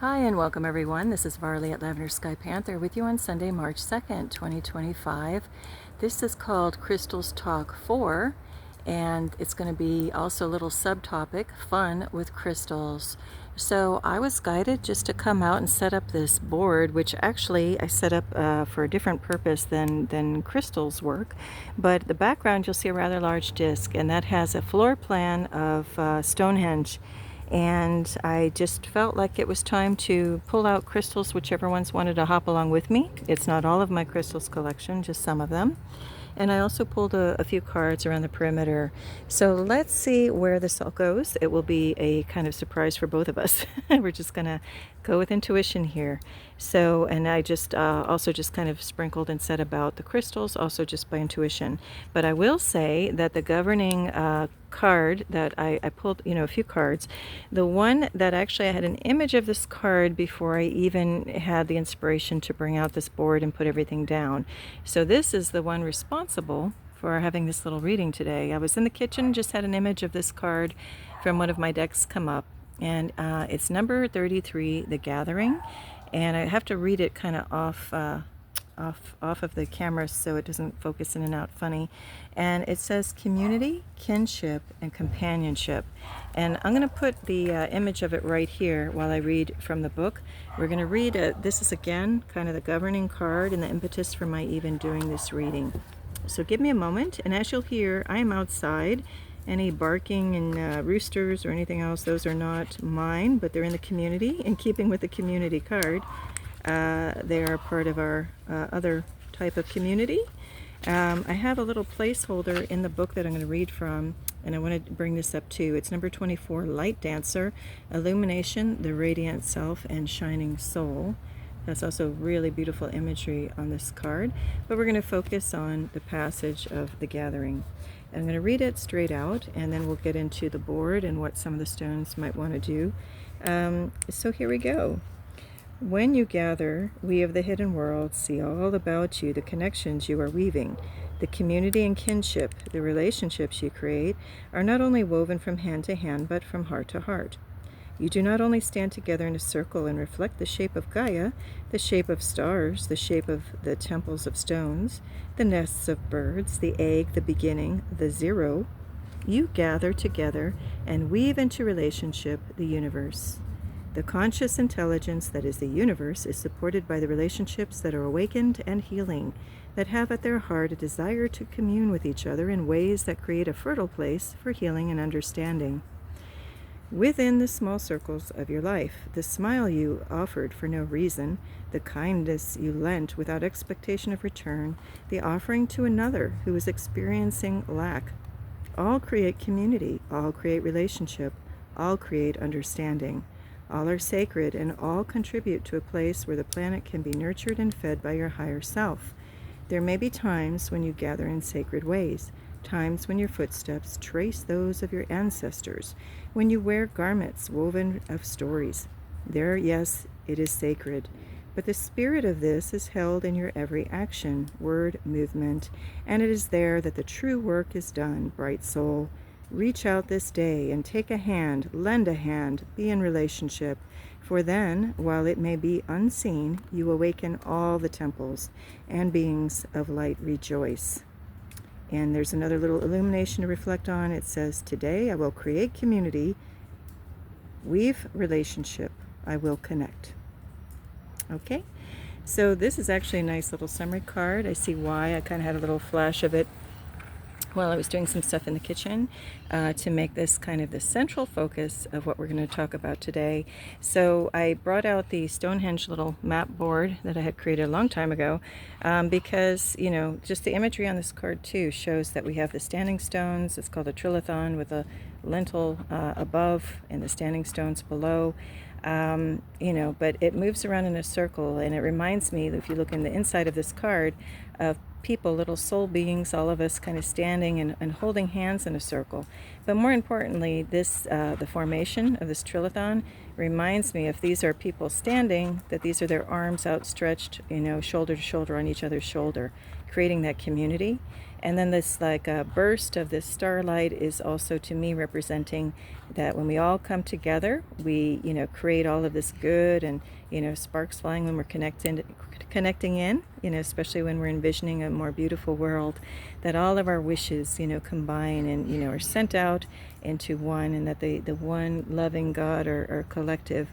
Hi and welcome everyone. This is Varleigh at Lavender Sky Panther with you on Sunday, March 2nd, 2025. This is called Crystals Talk 4, and it's going to be also a little subtopic, fun with crystals. So I was guided just to come out and set up this board, which actually I set up for a different purpose than crystals work. But the background, you'll see a rather large disc, and that has a floor plan of Stonehenge. And I just felt like it was time to pull out crystals, whichever ones wanted to hop along with me. It's not all of my crystals collection, just some of them. And I also pulled a few cards around the perimeter. So let's see where this all goes. It will be a kind of surprise for both of us. We're just going to go with intuition here. So, and I just also just kind of sprinkled and said about the crystals, also just by intuition. But I will say that the governing card that I pulled, a few cards, the one that actually I had an image of this card before I even had the inspiration to bring out this board and put everything down. So this is the one responsible for having this little reading today. I was in the kitchen, just had an image of this card from one of my decks come up, and it's number 33, The Gathering, and I have to read it kind of off of the camera so it doesn't focus in and out funny. And it says community, kinship, and companionship. And I'm going to put the image of it right here while I read from the book. We're going to read this is again kind of the governing card and the impetus for my even doing this reading. So give me a moment, and as you'll hear, I am outside. Any barking and roosters or anything else, those are not mine, but they're in the community, in keeping with the community card. They are part of our other type of community. I have a little placeholder in the book that I'm going to read from, and I want to bring this up too. It's number 24, Light Dancer, Illumination, the Radiant Self, and Shining Soul. That's also really beautiful imagery on this card, but we're going to focus on the passage of The Gathering. I'm going to read it straight out, and then we'll get into the board and what some of the stones might want to do. So here we go. When you gather, we of the hidden world see all about you, the connections you are weaving. The community and kinship, the relationships you create, are not only woven from hand to hand, but from heart to heart. You do not only stand together in a circle and reflect the shape of Gaia, the shape of stars, the shape of the temples of stones, the nests of birds, the egg, the beginning, the zero. You gather together and weave into relationship the universe. The conscious intelligence that is the universe is supported by the relationships that are awakened and healing, that have at their heart a desire to commune with each other in ways that create a fertile place for healing and understanding. Within the small circles of your life, the smile you offered for no reason, the kindness you lent without expectation of return, the offering to another who is experiencing lack, all create community, all create relationship, all create understanding. All are sacred, and all contribute to a place where the planet can be nurtured and fed by your higher self. There may be times when you gather in sacred ways, times when your footsteps trace those of your ancestors, when you wear garments woven of stories. There, yes, it is sacred, but the spirit of this is held in your every action, word, movement, and it is there that the true work is done, bright soul. Reach out this day and take a hand, lend a hand, be in relationship, for then, while it may be unseen, you awaken all the temples, and beings of light rejoice. And there's another little illumination to reflect on. It says, today I will create community, weave relationship, I will connect. Okay, so this is actually a nice little summary card. I see why. I kind of had a little flash of it while I was doing some stuff in the kitchen to make this kind of the central focus of what we're going to talk about today. So I brought out the Stonehenge little map board that I had created a long time ago because, just the imagery on this card too shows that we have the standing stones. It's called a trilithon with a lintel above and the standing stones below. But it moves around in a circle, and it reminds me, if you look in the inside of this card, of people, little soul beings, all of us kind of standing and holding hands in a circle. But more importantly, the formation of this trilithon reminds me, if these are people standing, that these are their arms outstretched, shoulder to shoulder on each other's shoulder, creating that community. And then this like a burst of this starlight is also to me representing that when we all come together, we, you know, create all of this good, and, you know, sparks flying when we're connecting in, you know, especially when we're envisioning a more beautiful world, that all of our wishes, you know, combine and, you know, are sent out into one, and that the one loving God or collective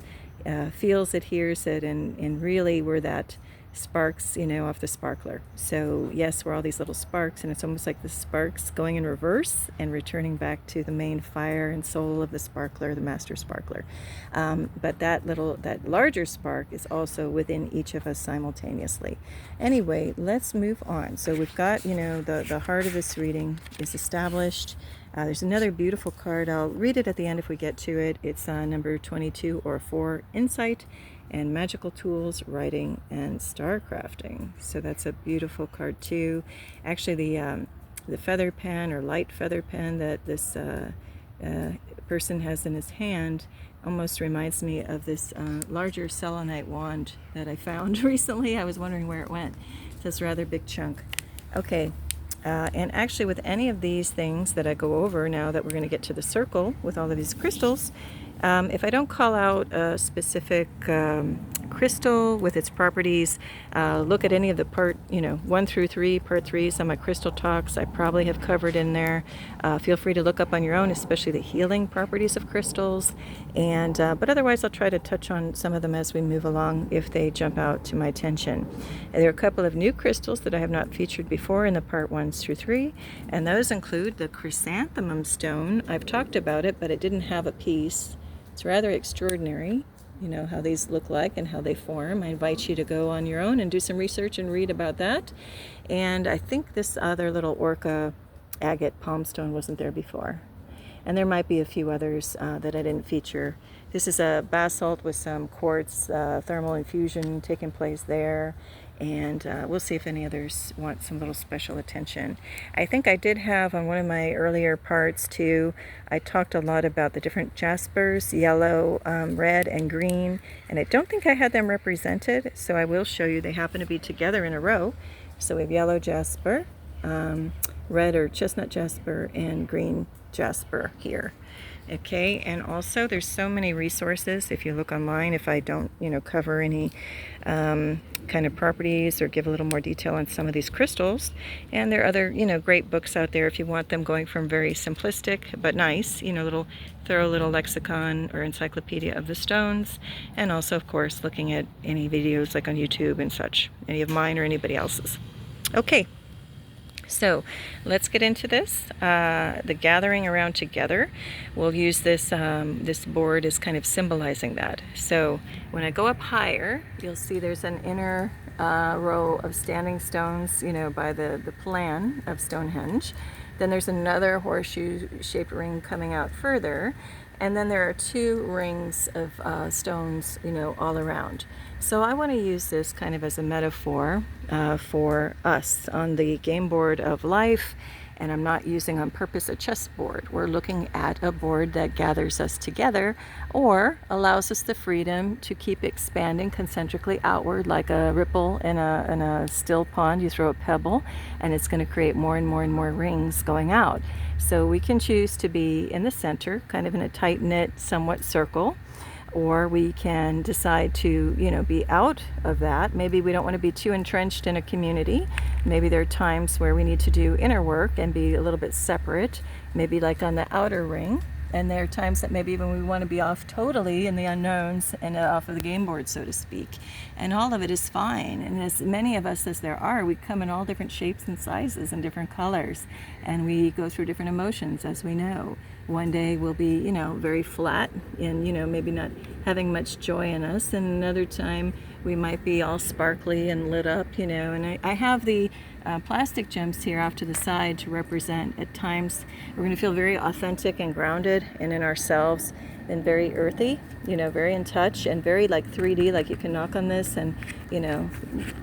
feels it, hears it, and really we're that sparks, you know, off the sparkler. So yes, we're all these little sparks, and it's almost like the sparks going in reverse and returning back to the main fire and soul of the sparkler, the master sparkler. But that larger spark is also within each of us simultaneously. Anyway, let's move on. So we've got, you know, the heart of this reading is established. There's another beautiful card. I'll read it at the end if we get to it. It's number 22 or 4, Insight and Magical Tools, Writing and Star Crafting. So that's a beautiful card too. Actually, the feather pen or light feather pen that this person has in his hand almost reminds me of this larger selenite wand that I found recently. I was wondering where it went. It's this rather big chunk. Okay. And actually with any of these things that I go over now that we're going to get to the circle with all of these crystals, if I don't call out a specific crystal with its properties, look at any of the part, you know, 1 through 3, part 3s on my crystal talks. I probably have covered in there. Feel free to look up on your own, especially the healing properties of crystals. And but otherwise, I'll try to touch on some of them as we move along if they jump out to my attention. And there are a couple of new crystals that I have not featured before in the part 1s through 3, and those include the chrysanthemum stone. I've talked about it, but it didn't have a piece. It's rather extraordinary, you know, how these look like and how they form. I invite you to go on your own and do some research and read about that. And I think this other little orca agate palm stone wasn't there before. And there might be a few others that I didn't feature. This is a basalt with some quartz thermal infusion taking place there. And we'll see if any others want some little special attention. I think I did have on one of my earlier parts too, I talked a lot about the different jaspers, yellow, red, and green, and I don't think I had them represented, so I will show you. They happen to be together in a row. So we have yellow jasper, red or chestnut jasper, and green jasper here. Okay, and also there's so many resources if you look online, if I don't, you know, cover any kind of properties or give a little more detail on some of these crystals. And there are other, you know, great books out there if you want them, going from very simplistic but nice, you know, thorough little lexicon or encyclopedia of the stones, and also of course looking at any videos like on YouTube and such, any of mine or anybody else's. Okay. So let's get into this. The gathering around together. We'll use this this board as kind of symbolizing that. So when I go up higher, you'll see there's an inner row of standing stones, you know, by the plan of Stonehenge. Then there's another horseshoe-shaped ring coming out further. And then there are 2 rings of stones, you know, all around. So I want to use this kind of as a metaphor for us on the game board of life. And I'm not using on purpose a chessboard. We're looking at a board that gathers us together or allows us the freedom to keep expanding concentrically outward like a ripple in a still pond. You throw a pebble and it's going to create more and more and more rings going out. So we can choose to be in the center, kind of in a tight-knit, somewhat circle, or we can decide to, you know, be out of that. Maybe we don't want to be too entrenched in a community. Maybe there are times where we need to do inner work and be a little bit separate, maybe like on the outer ring. And there are times that maybe even we want to be off totally in the unknowns and off of the game board, so to speak. And all of it is fine. And as many of us as there are, we come in all different shapes and sizes and different colors. And we go through different emotions, as we know. One day we'll be, you know, very flat and, you know, maybe not having much joy in us. And another time we might be all sparkly and lit up, you know. And I have the plastic gems here off to the side to represent at times we're going to feel very authentic and grounded and in ourselves, and very earthy, you know, very in touch and very like 3D, like you can knock on this and, you know,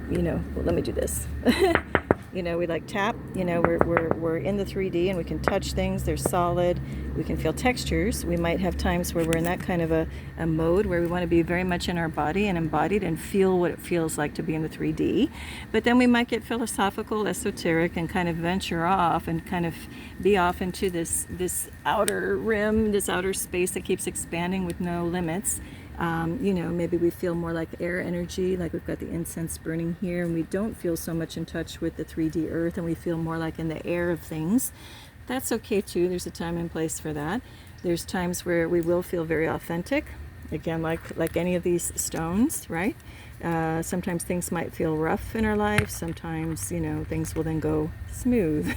well, let me do this. You know, we like tap. You know, we're in the 3D and we can touch things. They're solid. We can feel textures. We might have times where we're in that kind of a mode where we want to be very much in our body and embodied and feel what it feels like to be in the 3D. But then we might get philosophical, esoteric, and kind of venture off and kind of be off into this outer rim, this outer space that keeps expanding with no limits. You know, maybe we feel more like air energy, like we've got the incense burning here, and we don't feel so much in touch with the 3D earth, and we feel more like in the air of things. That's okay too. There's a time and place for that. There's times where we will feel very authentic, again, like any of these stones, right? Sometimes things might feel rough in our life. Sometimes, you know, things will then go smooth.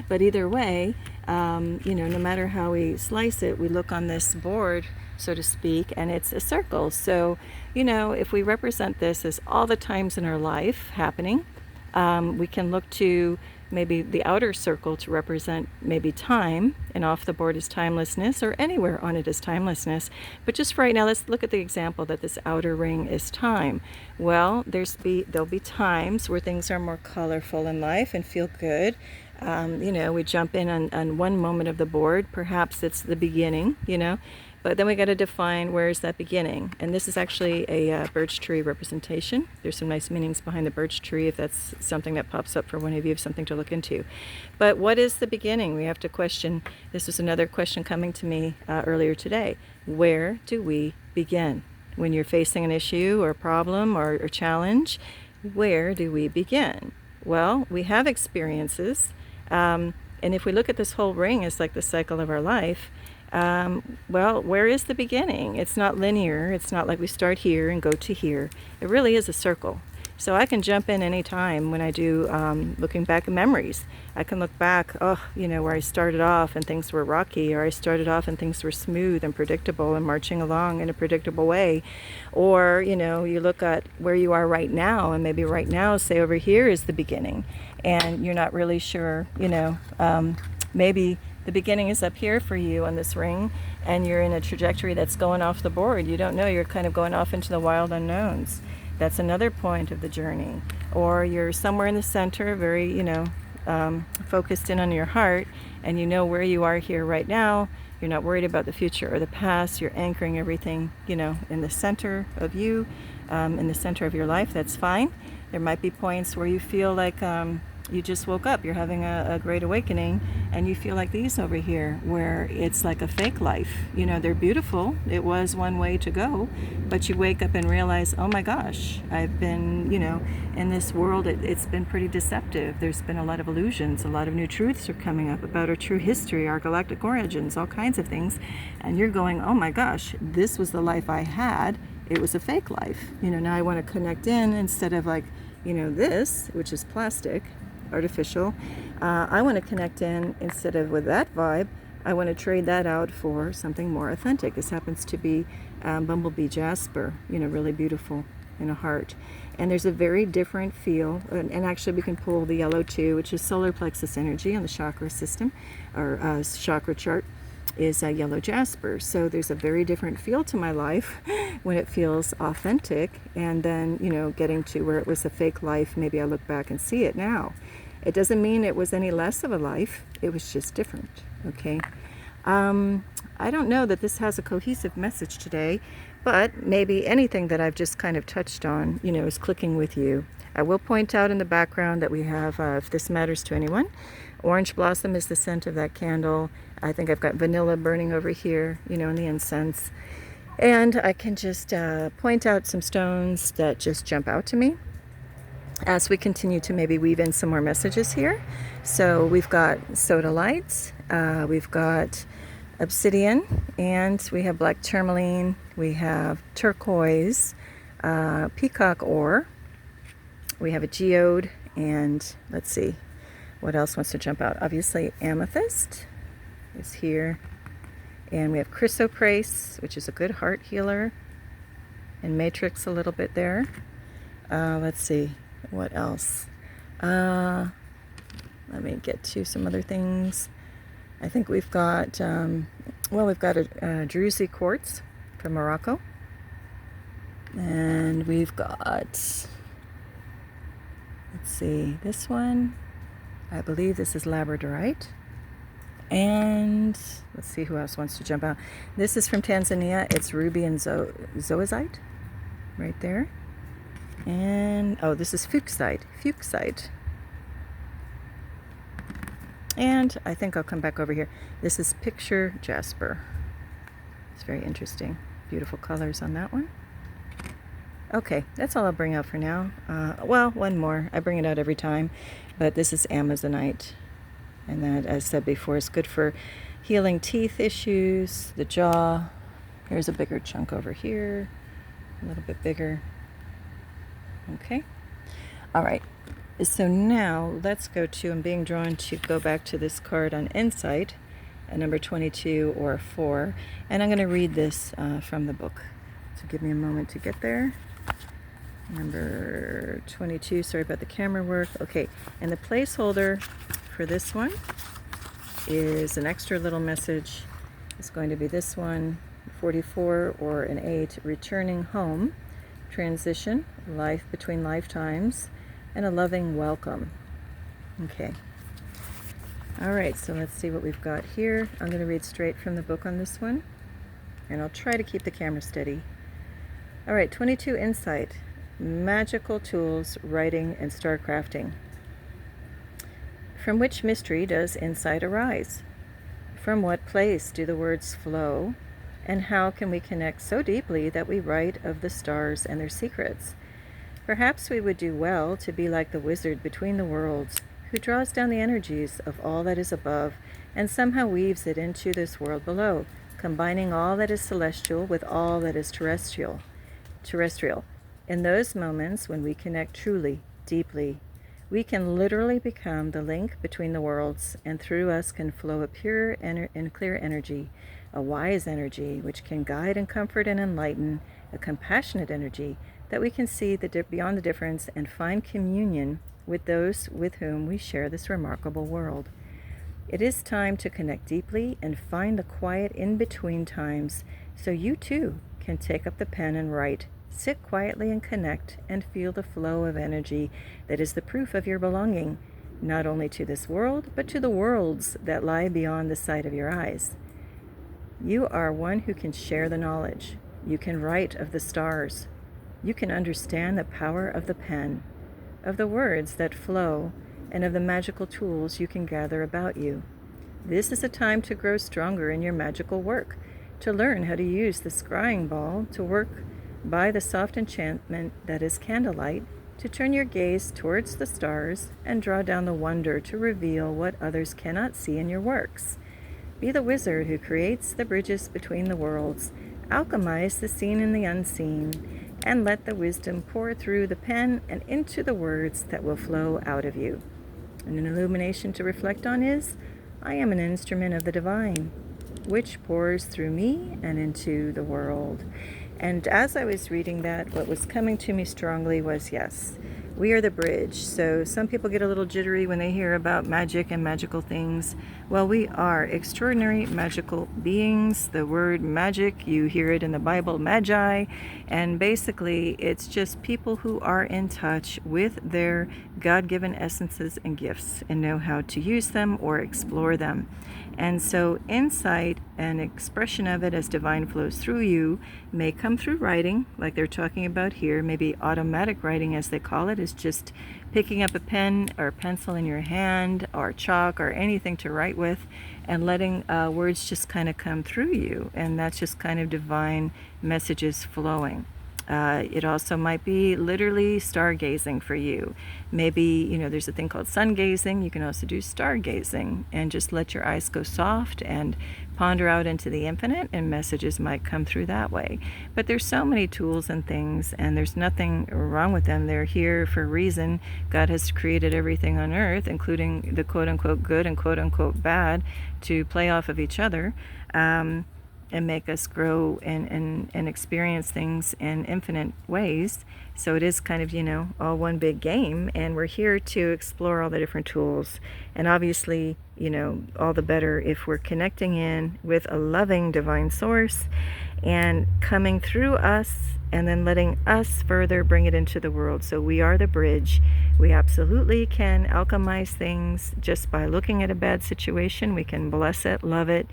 But either way, you know, no matter how we slice it, we look on this board, so to speak, and it's a circle. So, you know, if we represent this as all the times in our life happening, we can look to maybe the outer circle to represent maybe time, and off the board is timelessness, or anywhere on it is timelessness. But just for right now, let's look at the example that this outer ring is time. Well, there'll be times where things are more colorful in life and feel good. You know, we jump in on one moment of the board. Perhaps it's the beginning, you know, but then we got to define where is that beginning. And this is actually a birch tree representation. There's some nice meanings behind the birch tree if that's something that pops up for one of you, something to look into. But what is the beginning? We have to question. This was another question coming to me earlier today. Where do we begin? When you're facing an issue or a problem or challenge, where do we begin? Well, we have experiences. And if we look at this whole ring as like the cycle of our life, well, where is the beginning? It's not linear. It's not like we start here and go to here. It really is a circle. So I can jump in any time when I do looking back at memories. I can look back, you know, where I started off and things were rocky, or I started off and things were smooth and predictable and marching along in a predictable way. Or, you know, you look at where you are right now, and maybe right now, say over here is the beginning, and you're not really sure, you know, maybe the beginning is up here for you on this ring, and you're in a trajectory that's going off the board. You don't know, you're kind of going off into the wild unknowns. That's another point of the journey. Or you're somewhere in the center, very, you know, focused in on your heart, and you know where you are here right now. You're not worried about the future or the past. You're anchoring everything, you know, in the center of you, in the center of your life. That's fine. There might be points where you feel like you just woke up, you're having a great awakening, and you feel like these over here, where it's like a fake life. You know, they're beautiful. It was one way to go, but you wake up and realize, oh my gosh, I've been, you know, in this world, it's been pretty deceptive. There's been a lot of illusions. A lot of new truths are coming up about our true history, our galactic origins, all kinds of things. And you're going, oh my gosh, this was the life I had. It was a fake life. You know, now I want to connect in instead of like, you know, this, which is plastic, artificial. I want to connect in instead of with that vibe. I want to trade that out for something more authentic. This happens to be bumblebee jasper, you know, really beautiful in a heart. And there's a very different feel, and actually we can pull the yellow too, which is solar plexus energy on the chakra system, or chakra chart, is a yellow jasper. So there's a very different feel to my life when it feels authentic, and then, you know, getting to where it was a fake life, maybe I look back and see it now. It doesn't mean it was any less of a life. It was just different, okay? I don't know that this has a cohesive message today, but maybe anything that I've just kind of touched on, you know, is clicking with you. I will point out in the background that we have, if this matters to anyone, orange blossom is the scent of that candle. I think I've got vanilla burning over here, you know, in the incense. And I can just point out some stones that just jump out to me as we continue to maybe weave in some more messages here. So we've got sodalites, we've got obsidian, and we have black tourmaline, we have turquoise, peacock ore, we have a geode, and let's see, what else wants to jump out? Obviously amethyst is here, and we have chrysoprase, which is a good heart healer, and matrix a little bit there. Let's see, what else? Let me get to some other things. I think we've got, well, we've got a druzy quartz from Morocco, and we've got Let's see, this one, I believe this is labradorite. And let's see who else wants to jump out. This is from Tanzania. It's ruby and zoisite right there. And oh, this is fuchsite. And I think I'll come back over here. This is picture jasper. It's very interesting. Beautiful colors on that one. Okay, that's all I'll bring out for now. Well, one more. I bring it out every time, but this is amazonite. And that, as I said before, is good for healing teeth issues, the jaw. Here's a bigger chunk over here, a little bit bigger. Okay. All right. So now let's go to, I'm being drawn to go back to this card on Insight, number 22 or 4. And I'm going to read this from the book. So give me a moment to get there. Number 22, sorry about the camera work. Okay, and the placeholder for this one is an extra little message. It's going to be this one, 44 or an 8, returning home, transition, life between lifetimes, and a loving welcome. Okay. All right, so let's see what we've got here. I'm going to read straight from the book on this one, and I'll try to keep the camera steady. All right, 22 Insight, magical tools, writing, and star crafting. From which mystery does insight arise? From what place do the words flow? And how can we connect so deeply that we write of the stars and their secrets? Perhaps we would do well to be like the wizard between the worlds, who draws down the energies of all that is above and somehow weaves it into this world below, combining all that is celestial with all that is terrestrial. In those moments when we connect truly, deeply, we can literally become the link between the worlds, and through us can flow a pure and clear energy, a wise energy which can guide and comfort and enlighten, a compassionate energy that we can see beyond the difference and find communion with those with whom we share this remarkable world. It is time to connect deeply and find the quiet in-between times so you too can take up the pen and write. Sit quietly and connect and feel the flow of energy that is the proof of your belonging, not only to this world, but to the worlds that lie beyond the sight of your eyes. You are one who can share the knowledge. You can write of the stars. You can understand the power of the pen, of the words that flow, and of the magical tools you can gather about you. This is a time to grow stronger in your magical work, to learn how to use the scrying ball to work by the soft enchantment that is candlelight, to turn your gaze towards the stars and draw down the wonder to reveal what others cannot see in your works. Be the wizard who creates the bridges between the worlds, alchemize the seen and the unseen, and let the wisdom pour through the pen and into the words that will flow out of you. And an illumination to reflect on is, I am an instrument of the divine, which pours through me and into the world. And as I was reading that, what was coming to me strongly was, yes, we are the bridge. So some people get a little jittery when they hear about magic and magical things. Well, we are extraordinary magical beings. The word magic, you hear it in the Bible, magi. And basically, it's just people who are in touch with their God-given essences and gifts and know how to use them or explore them. And so insight and expression of it as divine flows through you may come through writing, like they're talking about here. Maybe automatic writing, as they call it, is just picking up a pen or a pencil in your hand or chalk or anything to write with and letting words just kind of come through you. And that's just kind of divine messages flowing. It also might be literally stargazing for you. Maybe, there's a thing called sun gazing. You can also do stargazing and just let your eyes go soft and ponder out into the infinite, and messages might come through that way. But there's so many tools and things, and there's nothing wrong with them. They're here for a reason. God has created everything on earth, including the quote-unquote good and quote-unquote bad, to play off of each other. And make us grow and experience things in infinite ways. So it is kind of, all one big game, and we're here to explore all the different tools. And obviously, all the better if we're connecting in with a loving divine source and coming through us and then letting us further bring it into the world. So we are the bridge. We absolutely can alchemize things just by looking at a bad situation. We can bless it, love it,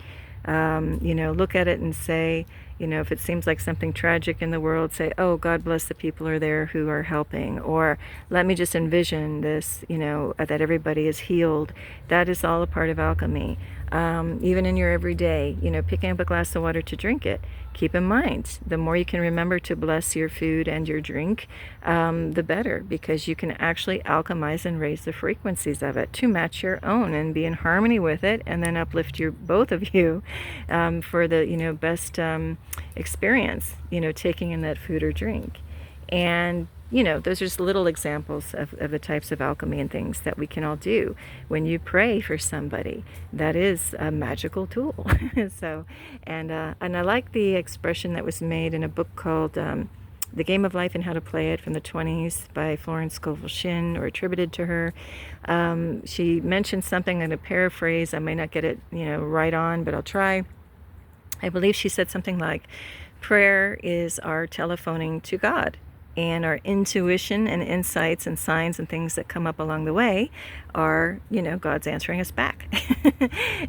look at it and say, if it seems like something tragic in the world, say, oh, God bless the people who are there who are helping. Or let me just envision this, that everybody is healed. That is all a part of alchemy. Even in your everyday, picking up a glass of water to drink it. Keep in mind, the more you can remember to bless your food and your drink, the better, because you can actually alchemize and raise the frequencies of it to match your own and be in harmony with it, and then uplift both of you for the best experience, taking in that food or drink. And those are just little examples of the types of alchemy and things that we can all do. When you pray for somebody, that is a magical tool. So, and I like the expression that was made in a book called The Game of Life and How to Play It from the 20s by Florence Scovel Shinn, or attributed to her. She mentioned something in a paraphrase. I may not get it, right on, but I'll try. I believe she said something like, prayer is our telephoning to God. And our intuition and insights and signs and things that come up along the way are, God's answering us back.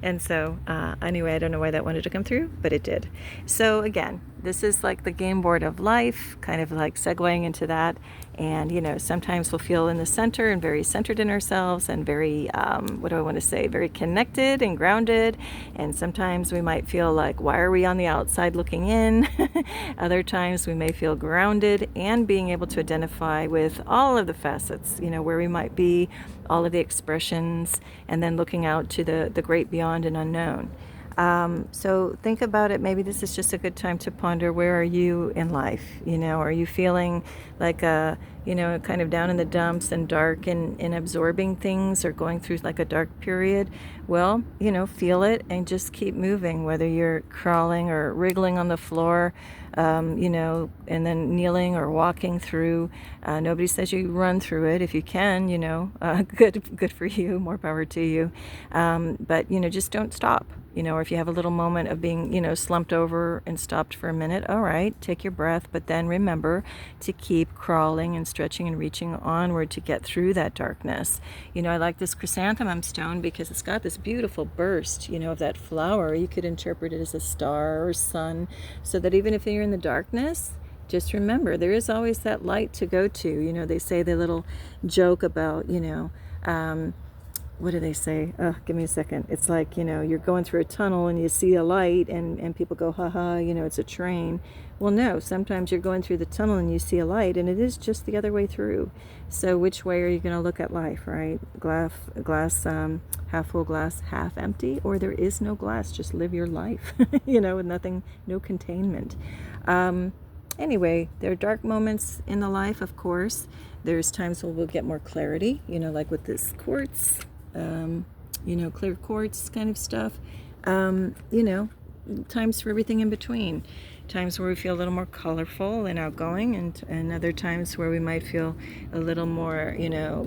And so, anyway, I don't know why that wanted to come through, but it did. So again, this is like the game board of life, kind of like segueing into that. And, sometimes we'll feel in the center and very centered in ourselves and very, very connected and grounded. And sometimes we might feel like, why are we on the outside looking in? Other times we may feel grounded and being able to identify with all of the facets, where we might be, all of the expressions, and then looking out to the great beyond and unknown. So think about it. Maybe this is just a good time to ponder, where are you in life? Are you feeling like kind of down in the dumps and dark and absorbing things, or going through like a dark period? Well, feel it and just keep moving, whether you're crawling or wriggling on the floor, and then kneeling or walking through. Nobody says you run through it. If you can, good for you, more power to you. But, just don't stop. Or if you have a little moment of being, slumped over and stopped for a minute, all right, take your breath, but then remember to keep crawling and stretching and reaching onward to get through that darkness. I like this chrysanthemum stone because it's got this beautiful burst, of that flower. You could interpret it as a star or sun, so that even if you're in the darkness, just remember there is always that light to go to. They say the little joke about, what do they say? Give me a second. It's like, you're going through a tunnel and you see a light and people go, haha, it's a train. Well, no, sometimes you're going through the tunnel and you see a light and it is just the other way through. So which way are you going to look at life, right? Glass half full, glass half empty, or there is no glass, just live your life, with nothing, no containment. Anyway, there are dark moments in the life, of course. There's times when we'll get more clarity, like with this quartz, clear quartz kind of stuff. Times for everything in between. Times where we feel a little more colorful and outgoing, and other times where we might feel a little more,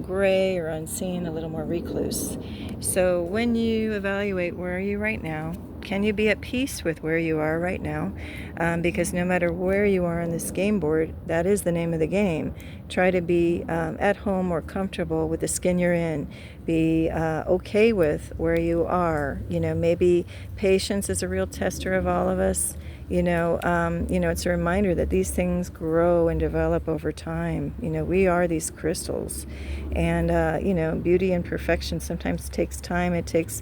gray or unseen, a little more recluse. So when you evaluate, where are you right now? Can you be at peace with where you are right now? Because no matter where you are on this game board, that is the name of the game. Try to be at home or comfortable with the skin you're in. Be okay with where you are. Maybe patience is a real tester of all of us. It's a reminder that these things grow and develop over time. We are these crystals, and beauty and perfection sometimes takes time. It takes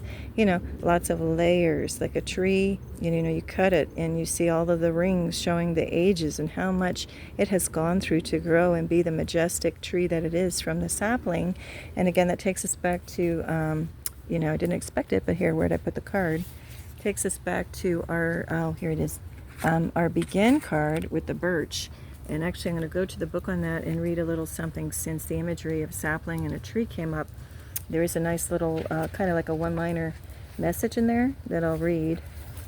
lots of layers. Like a tree, you cut it and you see all of the rings showing the ages and how much it has gone through to grow and be the majestic tree that it is from the sapling. And again, that takes us back to I didn't expect it, but here, where'd I put the card? Takes us back to our here it is. Our begin card with the birch. And actually I'm going to go to the book on that and read a little something, since the imagery of sapling and a tree came up. There is a nice little kind of like a one-liner message in there that I'll read.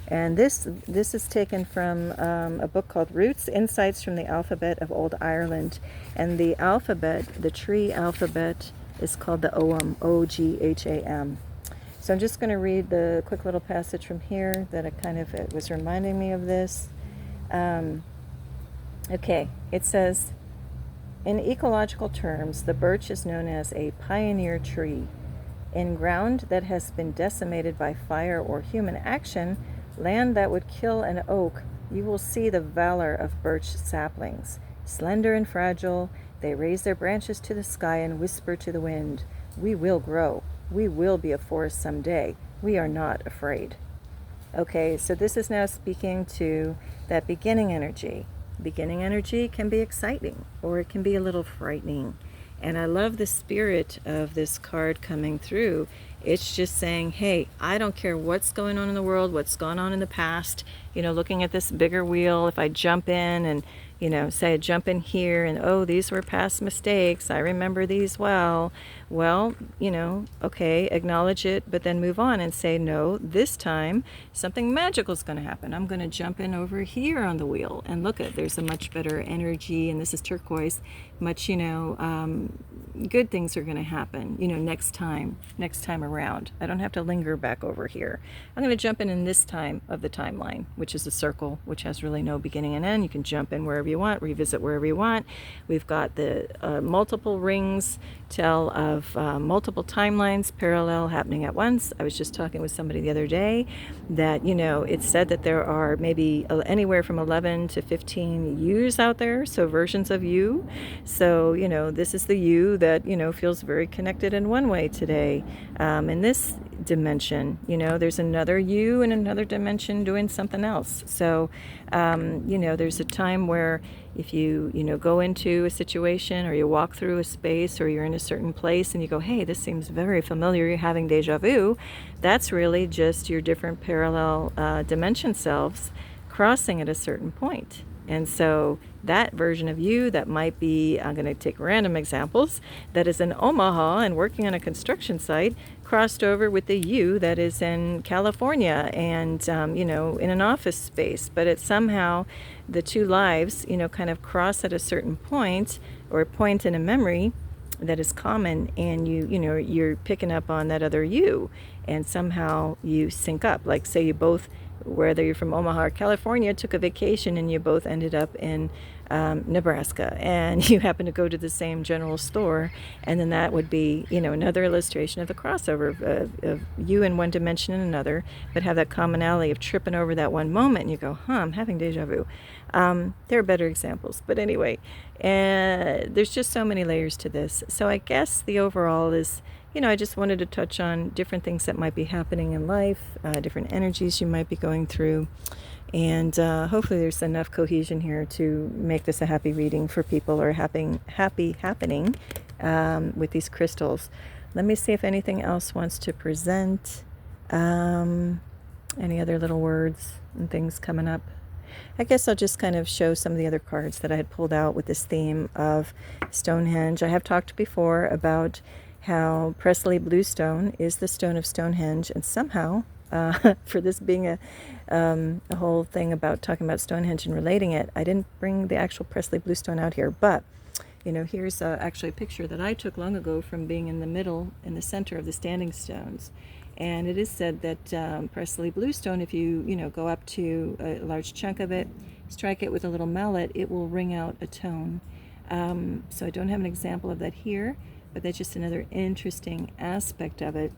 And this is taken from a book called Roots, Insights from the Alphabet of Old Ireland. And the alphabet, the tree alphabet, is called the Ogham, O-G-H-A-M. So I'm just going to read the quick little passage from here that it was reminding me of this. Okay, it says, in ecological terms, the birch is known as a pioneer tree. In ground that has been decimated by fire or human action, land that would kill an oak, you will see the valor of birch saplings. Slender and fragile, they raise their branches to the sky and whisper to the wind, "We will grow. We will be a forest someday. We are not afraid." Okay, so this is now speaking to that beginning energy. Beginning energy can be exciting, or it can be a little frightening. And I love the spirit of this card coming through. It's just saying, hey, I don't care what's going on in the world, what's gone on in the past. Looking at this bigger wheel, if I jump in and, say I jump in here and, oh, these were past mistakes, I remember these well. Well, okay, acknowledge it, but then move on and say, no, this time something magical is going to happen. I'm going to jump in over here on the wheel and look at, there's a much better energy, and this is turquoise, much, good things are going to happen, next time around. I don't have to linger back over here. I'm going to jump in this time of the timeline, which is a circle, which has really no beginning and end. You can jump in wherever you want, revisit wherever you want. We've got the multiple rings tell of multiple timelines parallel happening at once. I was just talking with somebody the other day that, it said that there are maybe anywhere from 11 to 15 yous out there, so versions of you. So, this is the you that, feels very connected in one way today. In this dimension, there's another you in another dimension doing something else. So, there's a time where if you, go into a situation or you walk through a space or you're in a certain place and you go, hey, this seems very familiar, you're having deja vu, that's really just your different parallel dimension selves crossing at a certain point. And so that version of you that might be, I'm going to take random examples, that is in Omaha and working on a construction site, crossed over with the you that is in California and, in an office space. But it's somehow the two lives, kind of cross at a certain point or a point in a memory that is common, and you're picking up on that other you, and somehow you sync up. Like, say you both, whether you're from Omaha or California, took a vacation and you both ended up in Nebraska, and you happen to go to the same general store, and then that would be, another illustration of the crossover of you in one dimension and another, but have that commonality of tripping over that one moment, and you go, I'm having deja vu. There are better examples, but anyway, there's just so many layers to this. So I guess the overall is, I just wanted to touch on different things that might be happening in life, different energies you might be going through. And hopefully there's enough cohesion here to make this a happy reading for people, or happy happening with these crystals. Let me see if anything else wants to present. Any other little words and things coming up? I guess I'll just kind of show some of the other cards that I had pulled out with this theme of Stonehenge. I have talked before about how Presley Bluestone is the stone of Stonehenge, and somehow, for this being a whole thing about talking about Stonehenge and relating it, I didn't bring the actual Presley Bluestone out here, but here's actually a picture that I took long ago from being in the center of the standing stones. And it is said that Presley Bluestone, if you go up to a large chunk of it, strike it with a little mallet, it will ring out a tone. So I don't have an example of that here, but that's just another interesting aspect of it.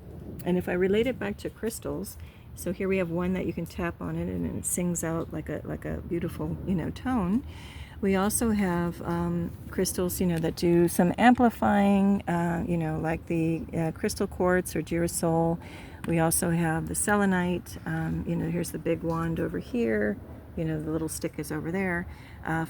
And if I relate it back to crystals, so here we have one that you can tap on it and it sings out like a beautiful tone. We also have crystals that do some amplifying, like the crystal quartz or girasol. We also have the selenite. Here's the big wand over here. The little stick is over there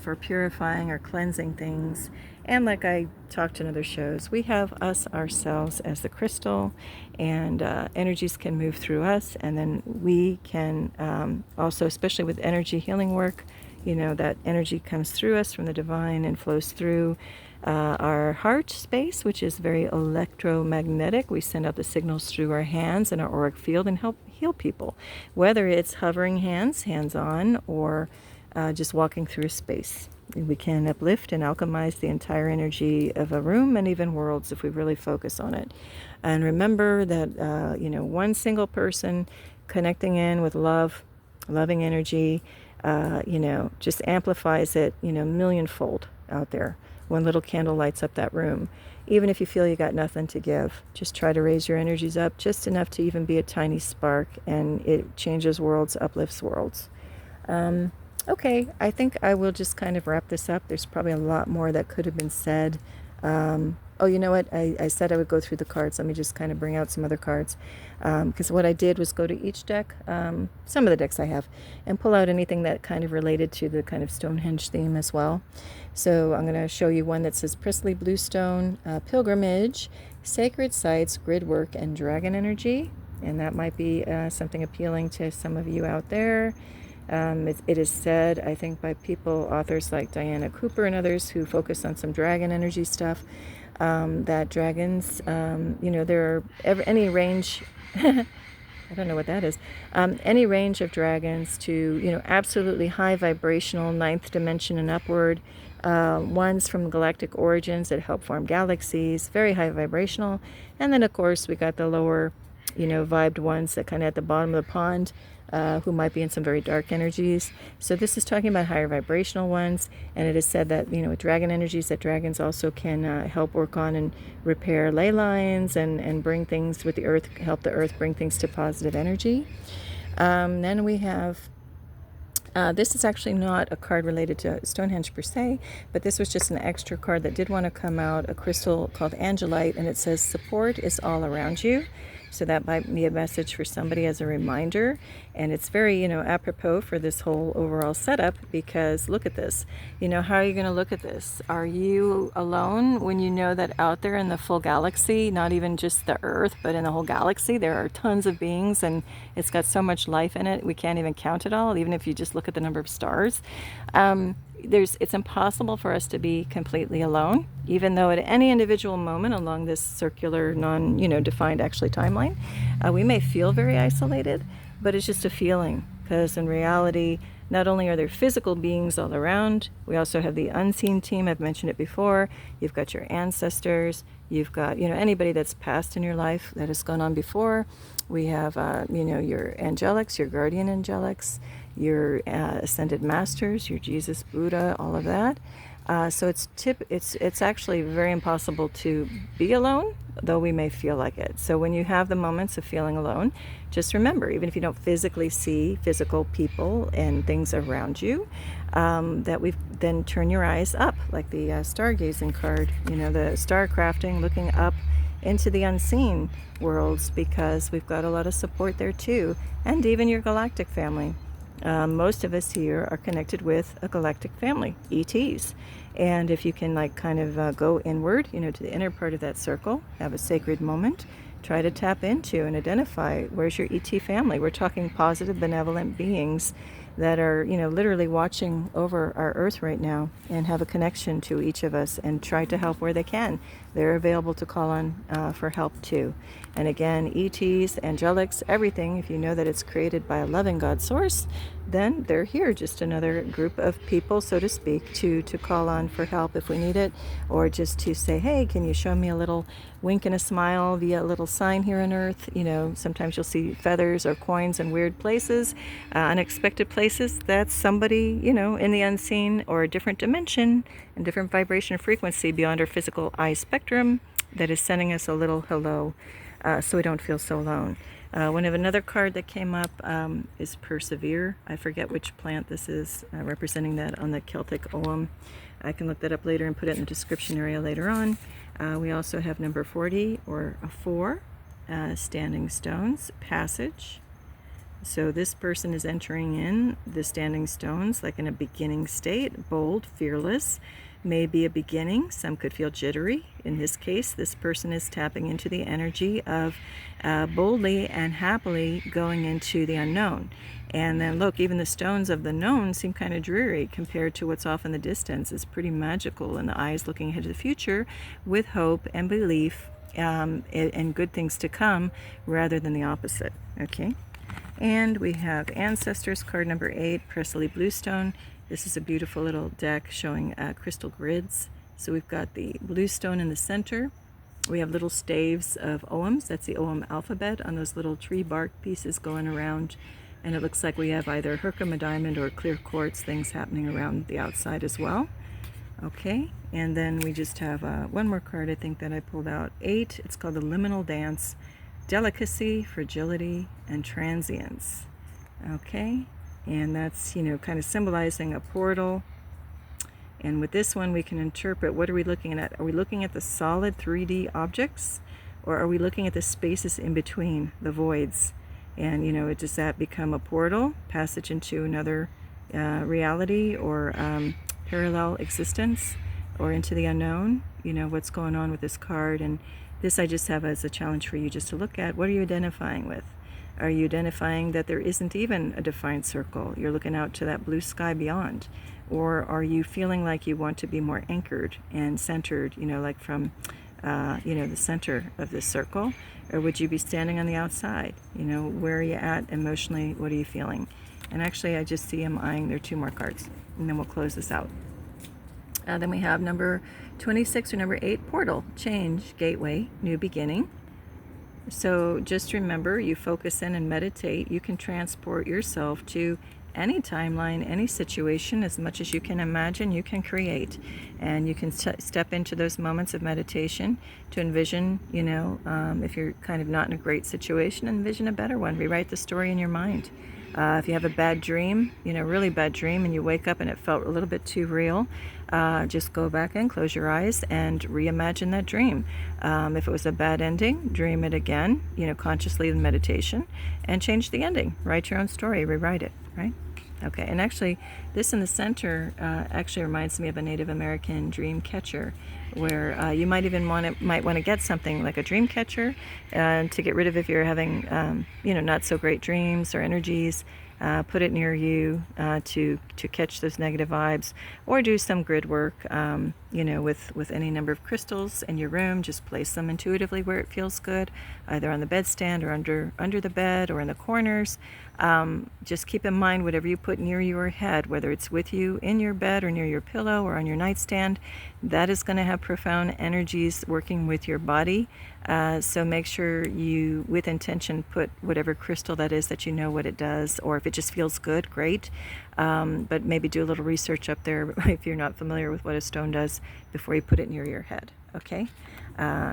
for purifying or cleansing things. And like I talked in other shows, we have ourselves as the crystal, and energies can move through us, and then we can also, especially with energy healing work, that energy comes through us from the divine and flows through our heart space, which is very electromagnetic. We send out the signals through our hands and our auric field and help heal people, whether it's hovering hands-on, or just walking through a space. We can uplift and alchemize the entire energy of a room and even worlds if we really focus on it. And remember that, one single person connecting in with love, loving energy, you know, just amplifies it, you know, millionfold out there. One little candle lights up that room. Even if you feel you got nothing to give, just try to raise your energies up just enough to even be a tiny spark, and it changes worlds, uplifts worlds. Okay, I think I will just kind of wrap this up. There's probably a lot more that could have been said. Oh, you know what? I said I would go through the cards. Let me just kind of bring out some other cards. Because what I did was go to each deck, some of the decks I have, and pull out anything that kind of related to the kind of Stonehenge theme as well. So I'm going to show you one that says Priestley Bluestone, Pilgrimage, Sacred Sites, Grid Work, and Dragon Energy. And that might be something appealing to some of you out there. It is said, I think, by people, authors like Diana Cooper and others who focus on some dragon energy stuff, that dragons, you know, there are any range, I don't know what that is, any range of dragons to, you know, absolutely high vibrational, ninth dimension and upward, ones from galactic origins that help form galaxies, very high vibrational, and then of course we got the lower, you know, vibed ones that kind of at the bottom of the pond, who might be in some very dark energies. So this is talking about higher vibrational ones, and it is said that, you know, with dragon energies, that dragons also can help work on and repair ley lines and bring things with the earth, help the earth bring things to positive energy. Then we have this is actually not a card related to Stonehenge per se, but this was just an extra card that did want to come out, a crystal called Angelite, and it says support is all around you. So that might be a message for somebody as a reminder, and it's very, you know, apropos for this whole overall setup, because look at this. You know, how are you going to look at this? Are you alone when you know that out there in the full galaxy, not even just the Earth, but in the whole galaxy, there are tons of beings, and it's got so much life in it, we can't even count it all, even if you just look at the number of stars. It's impossible for us to be completely alone, even though at any individual moment along this circular, defined actually timeline, we may feel very isolated, but it's just a feeling, because in reality, not only are there physical beings all around, we also have the unseen team. I've mentioned it before. You've got your ancestors, you've got, anybody that's passed in your life that has gone on before. We have, your angelics, your guardian angelics, your ascended masters, your Jesus, Buddha, all of that. So it's actually very impossible to be alone, though we may feel like it. So when you have the moments of feeling alone, just remember, even if you don't physically see physical people and things around you, that we've then turn your eyes up, like the stargazing card, the star crafting, looking up into the unseen worlds, because we've got a lot of support there too, and even your galactic family. Most of us here are connected with a galactic family, ETs. And if you can go inward, to the inner part of that circle, have a sacred moment, try to tap into and identify where's your ET family. We're talking positive, benevolent beings that are, literally watching over our earth right now and have a connection to each of us and try to help where they can. They're available to call on for help too. And again, ETs, angelics, everything, if you know that it's created by a loving God source, then they're here, just another group of people, so to speak, to call on for help if we need it, or just to say, hey, can you show me a little wink and a smile via a little sign here on earth? Sometimes you'll see feathers or coins in weird places, unexpected places. That's somebody, in the unseen or a different dimension and different vibration frequency beyond our physical eye spectrum that is sending us a little hello, so we don't feel so alone. One of another card that came up is Persevere. I forget which plant this is, representing that on the Celtic Ogham. I can look that up later and put it in the description area later on. We also have number 40, or a 4, Standing Stones, Passage. So this person is entering in the Standing Stones like in a beginning state, bold, fearless. May be a beginning. Some could feel jittery. In this case, this person is tapping into the energy of boldly and happily going into the unknown. And then look, even the stones of the known seem kind of dreary compared to what's off in the distance. It's pretty magical, and the eyes looking ahead to the future with hope and belief and good things to come, rather than the opposite. Okay. And we have Ancestors, card number 8, Priestley Bluestone. This is a beautiful little deck showing crystal grids. So we've got the bluestone in the center. We have little staves of Oghams. That's the Ogham alphabet on those little tree bark pieces going around And it looks like we have either Herkimer diamond or clear quartz things happening around the outside as well. Okay, and then we just have one more card I think that I pulled out. 8, it's called the Liminal Dance. Delicacy, fragility, and transience. Okay, and that's, you know, kind of symbolizing a portal. And with this one we can interpret, what are we looking at? Are we looking at the solid 3D objects, or are we looking at the spaces in between, the voids? And, you know, does that become a portal, passage into another reality, or parallel existence, or into the unknown? You know, what's going on with this card? And this I just have as a challenge for you just to look at. What are you identifying with? Are you identifying that there isn't even a defined circle? You're looking out to that blue sky beyond. Or are you feeling like you want to be more anchored and centered, you know, like from you know, the center of this circle? Or would you be standing on the outside? You know, where are you at emotionally? What are you feeling? And actually I just see him eyeing. There are 2 more cards, and then we'll close this out. Then we have number 26 or number 8, portal, change, gateway, new beginning. So just remember, you focus in and meditate, you can transport yourself to any timeline, any situation. As much as you can imagine, you can create. And you can step into those moments of meditation to envision, you know, if you're kind of not in a great situation, envision a better one. Rewrite the story in your mind. If you have a bad dream, you know, really bad dream, and you wake up and it felt a little bit too real, just go back and close your eyes and reimagine that dream. If it was a bad ending, dream it again, you know, consciously in meditation, and change the ending. Write your own story, rewrite it, right? Okay, and actually this in the center actually reminds me of a Native American dream catcher, where you might even want to get something like a dream catcher to get rid of if you're having you know, not so great dreams or energies. Put it near you to catch those negative vibes, or do some grid work, you know, with any number of crystals in your room. Just place them intuitively where it feels good, either on the bedstand or under the bed or in the corners. Just keep in mind, whatever you put near your head, whether it's with you in your bed or near your pillow or on your nightstand, that is going to have profound energies working with your body. So make sure you, with intention, put whatever crystal that is that you know what it does, or if it just feels good, great. But maybe do a little research up there if you're not familiar with what a stone does before you put it near your head. Okay?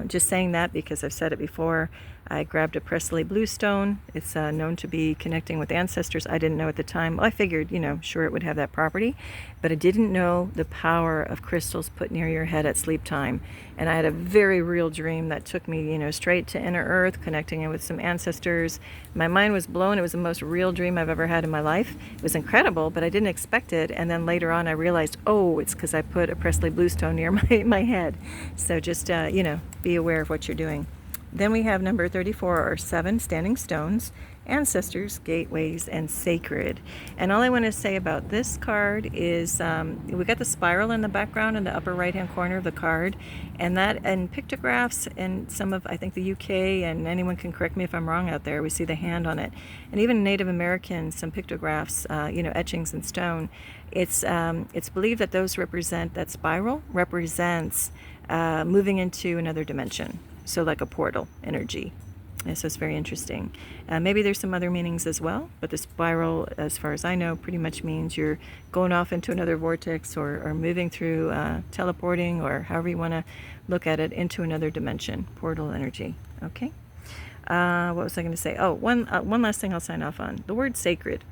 Just saying that because I've said it before. I grabbed a Presley blue stone. It's known to be connecting with ancestors. I didn't know at the time. Well, I figured, you know, sure it would have that property, but I didn't know the power of crystals put near your head at sleep time. And I had a very real dream that took me, you know, straight to inner earth, connecting in with some ancestors. My mind was blown. It was the most real dream I've ever had in my life. It was incredible, but I didn't expect it. And then later on I realized, oh, it's because I put a Presley blue stone near my head. So just, you know, be aware of what you're doing. Then we have number 34, or 7 standing stones, ancestors, gateways, and sacred. And all I want to say about this card is we got the spiral in the background in the upper right hand corner of the card, and that, and pictographs in some of, I think, the UK, and anyone can correct me if I'm wrong out there, we see the hand on it. And even Native American, some pictographs, you know, etchings in stone. It's believed that those represent, that spiral represents moving into another dimension. So like a portal energy. And so it's very interesting. Maybe there's some other meanings as well, but the spiral, as far as I know, pretty much means you're going off into another vortex, or moving through, teleporting, or however you want to look at it, into another dimension. Portal energy. Okay. What was I going to say? Oh, one last thing I'll sign off on. The word sacred.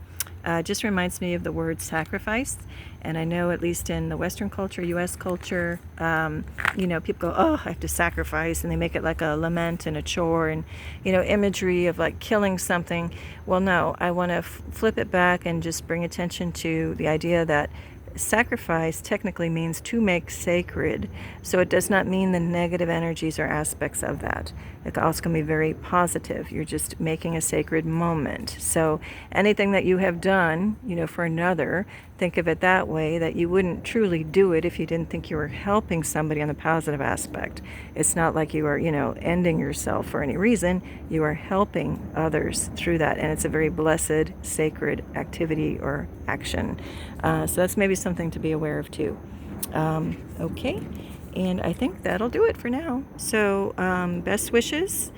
Just reminds me of the word sacrifice. And I know, at least in the Western culture, U.S. culture, you know, people go, oh, I have to sacrifice, and they make it like a lament and a chore, and, you know, imagery of like killing something. Well, no, I want to flip it back and just bring attention to the idea that sacrifice technically means to make sacred. So it does not mean the negative energies or aspects of that. It also can be very positive. You're just making a sacred moment. So anything that you have done, you know, for another, think of it that way, that you wouldn't truly do it if you didn't think you were helping somebody on the positive aspect. It's not like you are, you know, ending yourself for any reason. You are helping others through that, and it's a very blessed, sacred activity or action. So that's maybe something to be aware of too. Okay, and I think that'll do it for now. So best wishes.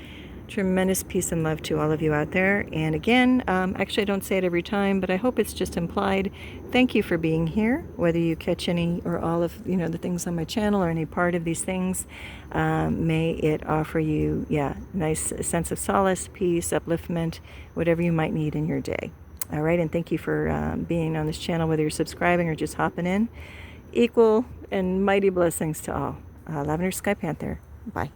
Tremendous peace and love to all of you out there. And again, actually I don't say it every time, but I hope it's just implied. Thank you for being here, whether you catch any or all of the things on my channel or any part of these things. May it offer you, nice sense of solace, peace, upliftment, whatever you might need in your day. All right, and thank you for being on this channel, whether you're subscribing or just hopping in. Equal and mighty blessings to all. Lavender Sky Panther. Bye.